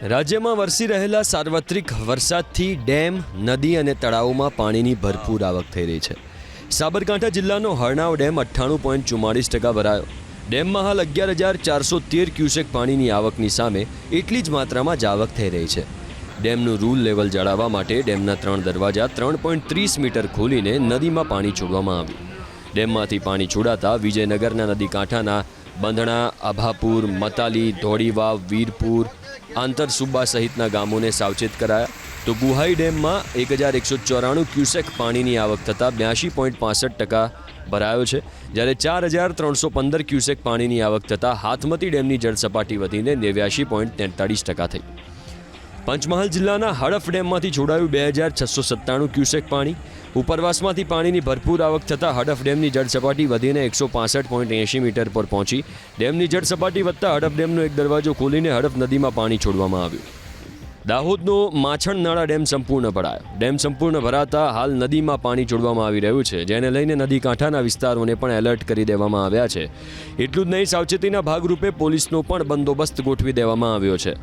રાજ્યમાં વરસી રહેલા સાર્વત્રિક વરસાદથી ડેમ, નદી અને તળાવોમાં પાણીની ભરપૂર આવક થઈ રહી છે. સાબરકાંઠા જિલ્લાનો હરણાવ ડેમ 98.44% ભરાયો. ડેમમાં હાલ 11,413 ક્યુસેક પાણીની આવકની સામે એટલી જ માત્રામાં જ આવક થઈ રહી છે. ડેમનું રૂલ લેવલ જાળવવા માટે ડેમના 3 દરવાજા 3.30 મીટર ખોલીને નદીમાં પાણી છોડવામાં આવ્યું. ડેમમાંથી પાણી છોડાતા વિજયનગરના નદી કાંઠાના બંધણા, આભાપુર, મતાલી, ધોળીવાવ, વીરપુર, આંતરસુબા સહિતના ગામોને સાવચેત કરાયા. તો ગુહાઈ ડેમમાં 1,194 ક્યુસેક પાણીની આવક થતાં 82.65% ભરાયો છે, જ્યારે 4,315 ક્યુસેક પાણીની આવક થતાં હાથમતી ડેમની જળસપાટી વધીને 89.43% થઈ. પંચમહાલ જિલ્લાના હડફ ડેમમાંથી છોડાયું 2,697 ક્યુસેક પાણી. ઉપરવાસમાંથી પાણીની ભરપૂર આવક થતાં હડફ ડેમની જળસપાટી વધીને 165.80 મીટર પર પહોંચી. ડેમની જળસપાટી વધતા હડફ ડેમનો એક દરવાજો ખોલીને હડફ નદીમાં પાણી છોડવામાં આવ્યું. દાહોદનો માછણનાળા ડેમ સંપૂર્ણ ભરાયો. ડેમ સંપૂર્ણ ભરાતા હાલ નદીમાં પાણી છોડવામાં આવી રહ્યું છે, જેને લઈને નદી કાંઠાના વિસ્તારોને પણ એલર્ટ કરી દેવામાં આવ્યા છે. એટલું જ નહીં, સાવચેતીના ભાગરૂપે પોલીસનો પણ બંદોબસ્ત ગોઠવી દેવામાં આવ્યો છે.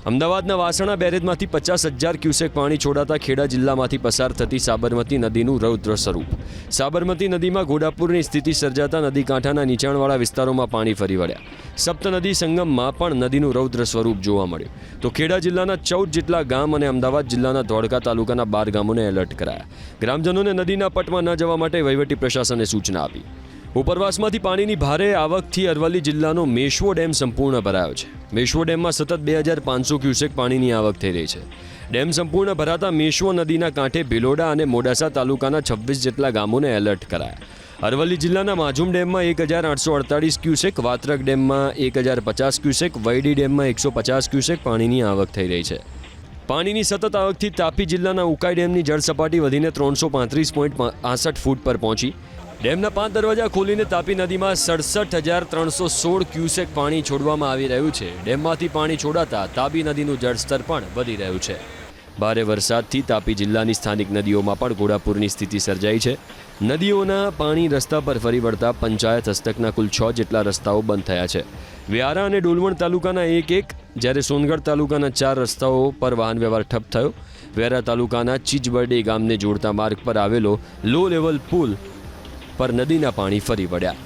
અમદાવાદના વાસણા બેરેજમાંથી 50,000 ક્યુસેક પાણી છોડાતા ખેડા જિલ્લામાંથી પસાર થતી સાબરમતી નદીનું રૌદ્ર સ્વરૂપ. સાબરમતી નદીમાં ઘોડાપુરની સ્થિતિ સર્જાતા નદી કાંઠાના નીચાણવાળા વિસ્તારોમાં પાણી ફરી વળ્યા. સપ્તનદી સંગમમાં પણ નદીનું રૌદ્ર સ્વરૂપ જોવા મળ્યું. તો ખેડા જિલ્લાના 14 જેટલા ગામ અને અમદાવાદ જિલ્લાના ધોળકા તાલુકાના 12 ગામોને એલર્ટ કરાયા. ગ્રામજનોને નદીના પટમાં ન જવા માટે વહીવટી પ્રશાસને સૂચના આપી. ઉપરવાસમાંથી પાણીની ભારે આવકથી અરવલ્લી જિલ્લાનો મેશ્વો ડેમ સંપૂર્ણ ભરાયો છે. મેશ્વો ડેમમાં સતત 2,500 ક્યુસેક પાણીની આવક થઈ રહી છે. ડેમ સંપૂર્ણ ભરાતા મેશ્વો નદીના કાંઠે ભિલોડા અને મોડાસા તાલુકાના 26 જેટલા ગામોને એલર્ટ કરાયા. અરવલ્લી જિલ્લાના માજુમ ડેમમાં 1,848 ક્યુસેક, વાત્રક ડેમમાં 1,050 ક્યુસેક, વૈડી ડેમમાં 150 ક્યુસેક પાણીની આવક થઈ રહી છે. પાણીની સતત આવકથી તાપી જિલ્લાના ઉકાઈ ડેમની જળસપાટી વધીને 335.65 ફૂટ પર પહોંચી. ડેમના 5 દરવાજા ખોલીને તાપી નદીમાં 67,316 ક્યુસેક પાણી છોડવામાં આવી રહ્યું છે. ડેમમાંથી પાણી છોડાતા તાપી નદીનું જળસ્તર પણ વધી રહ્યું છે. ભારે વરસાદથી તાપી જિલ્લાની સ્થાનિક નદીઓમાં પણ ઘોડાપુરની સ્થિતિ સર્જાઈ છે. નદીઓના પાણી રસ્તા પર ફરી વળતા પંચાયત હસ્તકના કુલ 6 જેટલા રસ્તાઓ બંધ થયા છે. વ્યારા અને ડોલવણ તાલુકાના 1, જ્યારે સોનગઢ તાલુકાના 4 રસ્તાઓ પર વાહન વ્યવહાર ઠપ થયો. વ્યારા તાલુકાના ચીજબરડી ગામને જોડતા માર્ગ પર આવેલો લો લેવલ પુલ પર નદીના પાણી ફરી વળ્યા.